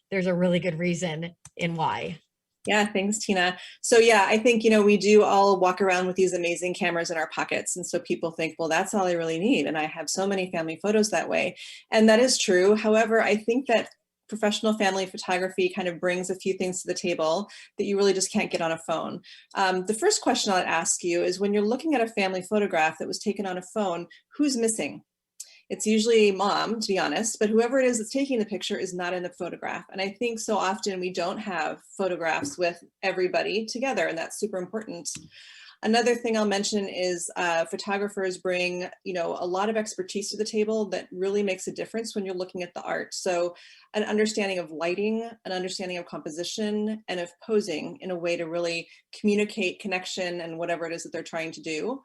there's a really good reason in why. Yeah, thanks, Tina. So yeah, I think, we do all walk around with these amazing cameras in our pockets. And so people think, well, that's all I really need. And I have so many family photos that way. And that is true. However, I think that professional family photography kind of brings a few things to the table that you really just can't get on a phone. The first question I'll ask you is, when you're looking at a family photograph that was taken on a phone, who's missing? It's usually mom, to be honest, but whoever it is that's taking the picture is not in the photograph. And I think so often we don't have photographs with everybody together, and that's super important. Another thing I'll mention is photographers bring, a lot of expertise to the table that really makes a difference when you're looking at the art. So an understanding of lighting, an understanding of composition, and of posing in a way to really communicate connection and whatever it is that they're trying to do.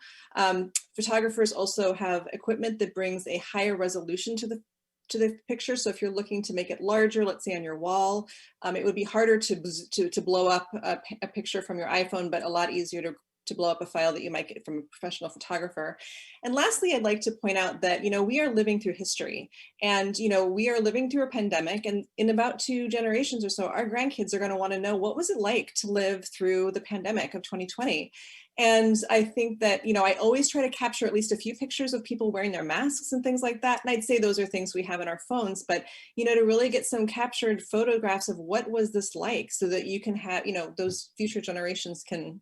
Photographers also have equipment that brings a higher resolution to the picture. So if you're looking to make it larger, let's say on your wall, it would be harder to blow up a picture from your iPhone, but a lot easier to blow up a file that you might get from a professional photographer. And lastly, I'd like to point out that, we are living through history, and, we are living through a pandemic, and in about 2 generations or so, our grandkids are going to want to know, what was it like to live through the pandemic of 2020? And I think that, I always try to capture at least a few pictures of people wearing their masks and things like that. And I'd say those are things we have in our phones, but, to really get some captured photographs of what was this like, so that you can have, those future generations can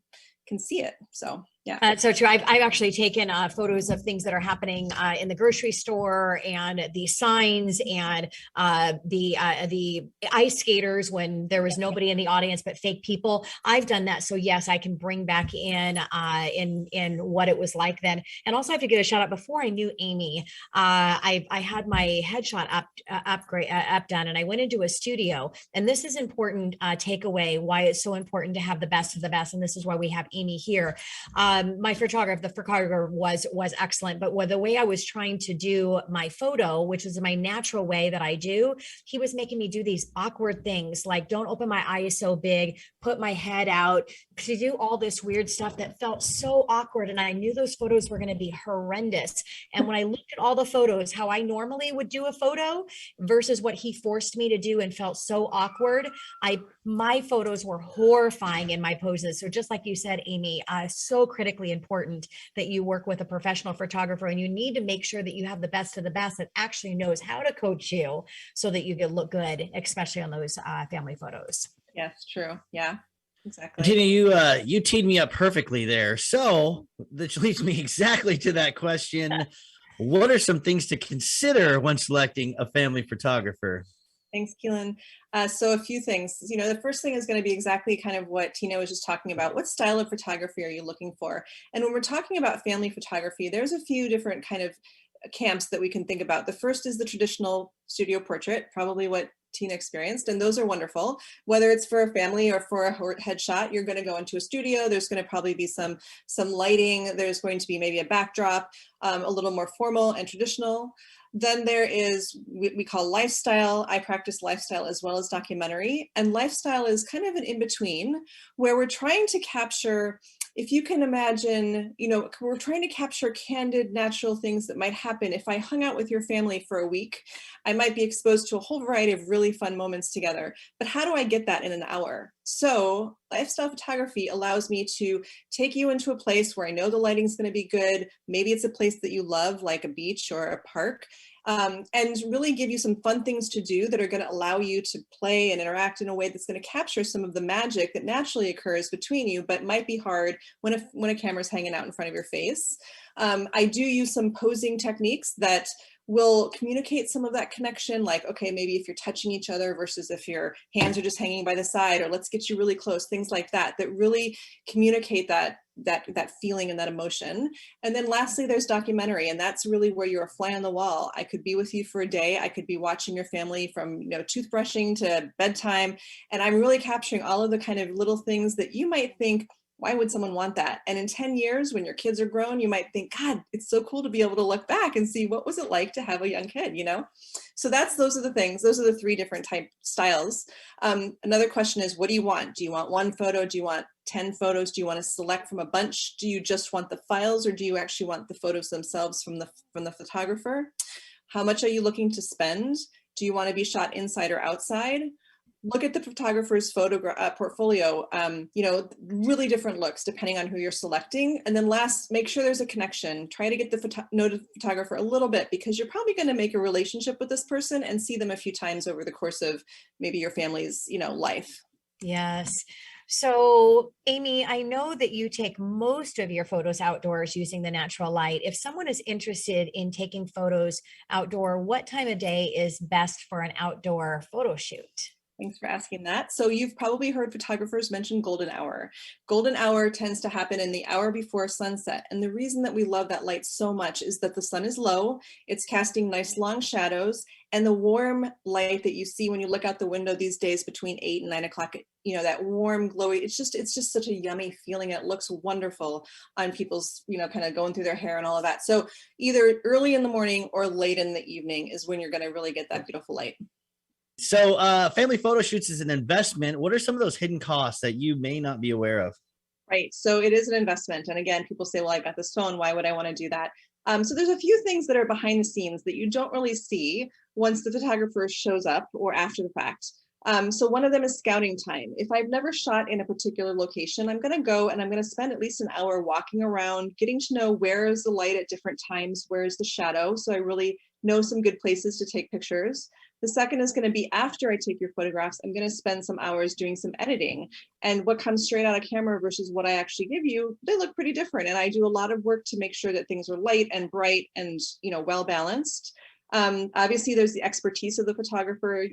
see it. So yeah. That's so true. I've actually taken photos of things that are happening in the grocery store, and the signs, and the ice skaters when there was nobody in the audience but fake people. I've done that. So yes, I can bring back in what it was like then. And also I have to get a shout out, before I knew Amy, I had my headshot up done, and I went into a studio. And this is important takeaway, why it's so important to have the best of the best. And this is why we have Amy here. The photographer was excellent, but the way I was trying to do my photo, which is my natural way that I do, he was making me do these awkward things, like don't open my eyes so big, put my head out, to do all this weird stuff that felt so awkward. And I knew those photos were going to be horrendous. And when I looked at all the photos, how I normally would do a photo versus what he forced me to do and felt so awkward, my photos were horrifying in my poses. So just like you said, Amy, so critically important that you work with a professional photographer, and you need to make sure that you have the best of the best that actually knows how to coach you so that you can look good, especially on those family photos. Yes, true. Yeah, exactly. Tina, you teed me up perfectly there. So that leads me exactly to that question. What are some things to consider when selecting a family photographer? Thanks, Keelan. So a few things. The first thing is going to be exactly kind of what Tina was just talking about. What style of photography are you looking for? And when we're talking about family photography, there's a few different kind of camps that we can think about. The first is the traditional studio portrait, probably what Tina experienced, and those are wonderful. Whether it's for a family or for a headshot, you're going to go into a studio. There's going to probably be some lighting. There's going to be maybe a backdrop, a little more formal and traditional. Then there is what we call lifestyle. I practice lifestyle as well as documentary. And lifestyle is kind of an in-between, where we're trying to capture, if you can imagine, we're trying to capture candid, natural things that might happen. If I hung out with your family for a week, I might be exposed to a whole variety of really fun moments together. But how do I get that in an hour? So lifestyle photography allows me to take you into a place where I know the lighting's going to be good. Maybe it's a place that you love, like a beach or a park, and really give you some fun things to do that are going to allow you to play and interact in a way that's going to capture some of the magic that naturally occurs between you, but might be hard when a camera's hanging out in front of your face. I do use some posing techniques that will communicate some of that connection, like, okay, maybe if you're touching each other versus if your hands are just hanging by the side, or let's get you really close, things like that, that really communicate that feeling and that emotion. And then lastly, there's documentary, and that's really where you're a fly on the wall. I could be with you for a day. I could be watching your family from, toothbrushing to bedtime. And I'm really capturing all of the kind of little things that you might think, why would someone want that? And in 10 years, when your kids are grown, you might think, God, it's so cool to be able to look back and see what was it like to have a young kid, So those are the things. Those are the 3 different type styles. Another question is, what do you want? Do you want 1 photo? Do you want 10 photos? Do you want to select from a bunch? Do you just want the files, or do you actually want the photos themselves from the photographer? How much are you looking to spend? Do you want to be shot inside or outside? Look at the photographer's portfolio, really different looks depending on who you're selecting. And then last, make sure there's a connection. Try to get know the photographer a little bit, because you're probably going to make a relationship with this person and see them a few times over the course of maybe your family's, life. Yes. So, Amy, I know that you take most of your photos outdoors using the natural light. If someone is interested in taking photos outdoor, what time of day is best for an outdoor photo shoot? Thanks for asking that. So you've probably heard photographers mention golden hour. Golden hour tends to happen in the hour before sunset. And the reason that we love that light so much is that the sun is low, it's casting nice long shadows, and the warm light that you see when you look out the window these days between 8 and 9 o'clock, that warm, glowy, it's just such a yummy feeling. It looks wonderful on people's, kind of going through their hair and all of that. So either early in the morning or late in the evening is when you're going to really get that beautiful light. So family photo shoots is an investment. What are some of those hidden costs that you may not be aware of? Right. So it is an investment. And again, people say, well, I've got this phone. Why would I want to do that? So there's a few things that are behind the scenes that you don't really see once the photographer shows up or after the fact. So one of them is scouting time. If I've never shot in a particular location, I'm going to go and I'm going to spend at least an hour walking around, getting to know where is the light at different times, where is the shadow. So I really know some good places to take pictures. The second is going to be after I take your photographs, I'm going to spend some hours doing some editing, and what comes straight out of camera versus what I actually give you, they look pretty different. And I do a lot of work to make sure that things are light and bright and, well balanced. Obviously there's the expertise of the photographer.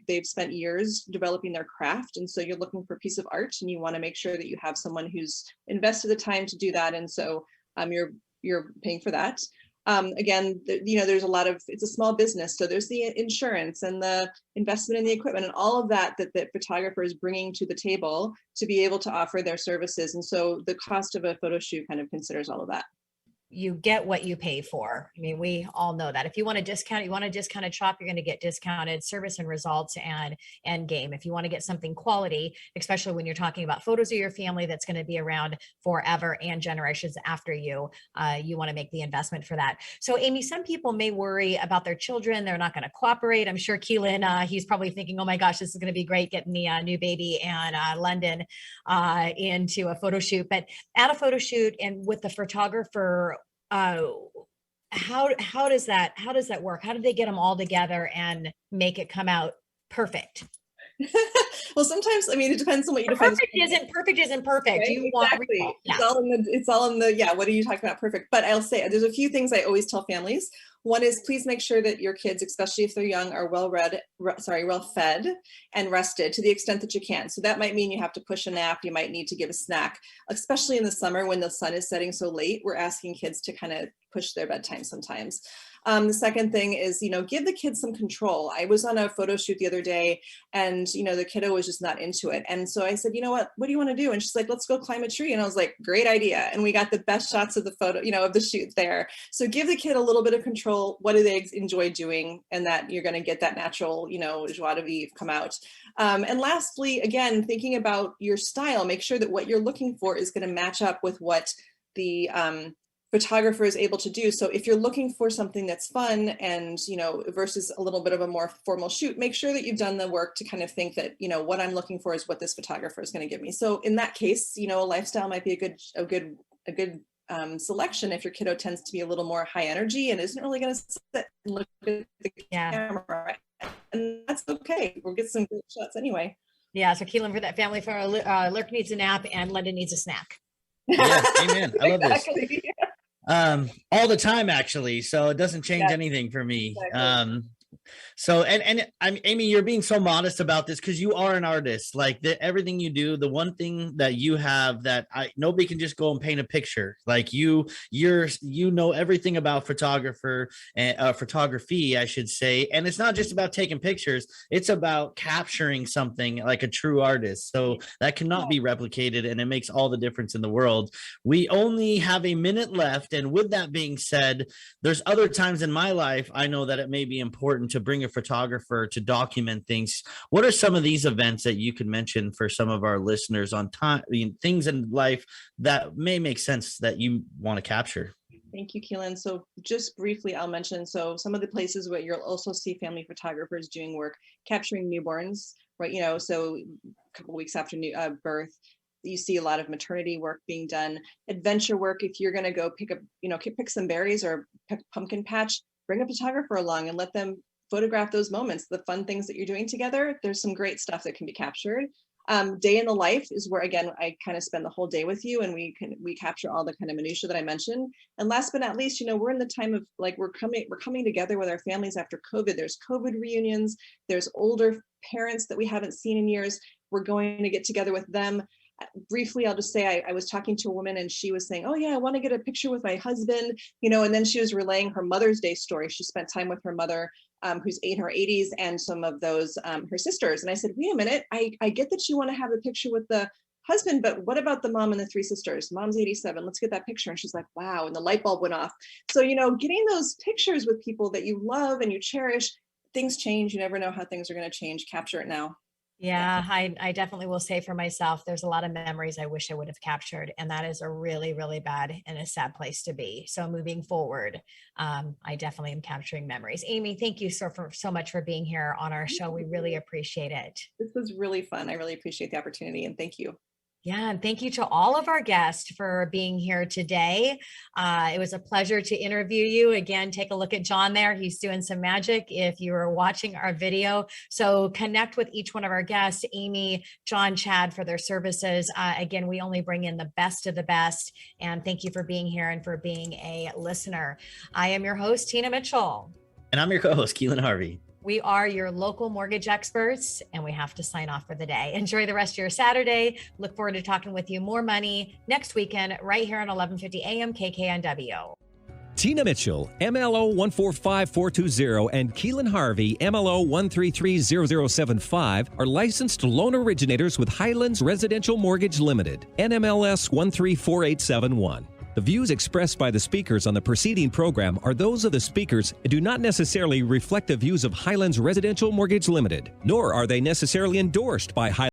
They've spent years developing their craft. And so you're looking for a piece of art and you want to make sure that you have someone who's invested the time to do that. And so you're paying for that. Again, there's a lot of, it's a small business. So there's the insurance and the investment in the equipment and all of that the photographer is bringing to the table to be able to offer their services. And so the cost of a photo shoot kind of considers all of that. You get what you pay for. I mean, we all know that. If you want a discount, you want a discounted shop, you're going to get discounted service and results and end game. If you want to get something quality, especially when you're talking about photos of your family that's going to be around forever and generations after you, you want to make the investment for that. So Amy, some people may worry about their children. They're not going to cooperate. I'm sure Keelan, he's probably thinking, oh my gosh, this is going to be great getting the new baby and London into a photo shoot. But at a photo shoot and with the photographer, how does that work? How do they get them all together and make it come out perfect? Well, sometimes, it depends on what you define. Perfect isn't perfect. Right? You exactly. want, yeah. It's all in the, what are you talking about? Perfect. But I'll say there's a few things I always tell families. One is please make sure that your kids, especially if they're young, are well fed and rested to the extent that you can. So that might mean you have to push a nap. You might need to give a snack, especially in the summer when the sun is setting so late. We're asking kids to kind of push their bedtime sometimes. The second thing is, give the kids some control. I was on a photo shoot the other day and, the kiddo was just not into it. And so I said, what do you want to do? And she's like, let's go climb a tree. And I was like, great idea. And we got the best shots of the photo, of the shoot there. So give the kid a little bit of control. What do they enjoy doing? And that you're going to get that natural, joie de vivre come out. And lastly, again, thinking about your style, make sure that what you're looking for is going to match up with what the, photographer is able to do. So if you're looking for something that's fun and, versus a little bit of a more formal shoot, make sure that you've done the work to kind of think that, what I'm looking for is what this photographer is going to give me. So in that case, a lifestyle might be a good selection if your kiddo tends to be a little more high energy and isn't really going to sit and look at the camera. And that's okay. We'll get some good shots anyway. Yeah. So Keelan, for that family, Lurk needs a nap and London needs a snack. Yeah, amen. I love this. All the time, actually. So it doesn't change Yeah, anything for me. exactly. So I'm Amy, you're being so modest about this because you are an artist. Like everything you do, the one thing that you have that nobody can just go and paint a picture. Like you know everything about photography, I should say. And it's not just about taking pictures; it's about capturing something like a true artist. So that cannot be replicated, and it makes all the difference in the world. We only have a minute left, and with that being said, there's other times in my life I know that it may be important to bring a photographer to document things. What are some of these events that you could mention for some of our listeners on time, things in life that may make sense that you want to capture? Thank you, Keelan. So just briefly, I'll mention, so some of the places where you'll also see family photographers doing work, capturing newborns, right? So a couple weeks after birth, you see a lot of maternity work being done, adventure work. If you're going to go pick some berries or pick pumpkin patch, bring a photographer along and let them photograph those moments, the fun things that you're doing together. There's some great stuff that can be captured. Day in the life is where, again, I kind of spend the whole day with you, and we capture all the kind of minutia that I mentioned. And last but not least, we're in the time of like we're coming together with our families after COVID. There's COVID reunions. There's older parents that we haven't seen in years. We're going to get together with them. Briefly, I'll just say I was talking to a woman and she was saying, oh yeah, I want to get a picture with my husband, and then she was relaying her Mother's Day story. She spent time with her mother, who's in her 80s, and some of those, her sisters. And I said, wait a minute, I get that you want to have a picture with the husband, but what about the mom and the 3 sisters? Mom's 87, let's get that picture. And she's like, wow, and the light bulb went off. So, getting those pictures with people that you love and you cherish, things change. You never know how things are going to change. Capture it now. Yeah, I definitely will say for myself, there's a lot of memories I wish I would have captured. And that is a really, really bad and a sad place to be. So moving forward, I definitely am capturing memories. Amy, thank you so much for being here on our show. We really appreciate it. This was really fun. I really appreciate the opportunity, and thank you. Yeah, and thank you to all of our guests for being here today. It was a pleasure to interview you. Again, take a look at John there. He's doing some magic if you are watching our video. So connect with each one of our guests, Amy, John, Chad, for their services. Again, we only bring in the best of the best. And thank you for being here and for being a listener. I am your host, Tina Mitchell. And I'm your co-host, Keelan Harvey. We are your local mortgage experts, and we have to sign off for the day. Enjoy the rest of your Saturday. Look forward to talking with you more money next weekend right here on 1150 AM KKNW. Tina Mitchell, MLO 145420, and Keelan Harvey, MLO 1330075, are licensed loan originators with Highlands Residential Mortgage Limited, NMLS 134871. The views expressed by the speakers on the preceding program are those of the speakers and do not necessarily reflect the views of Highlands Residential Mortgage Limited, nor are they necessarily endorsed by Highlands.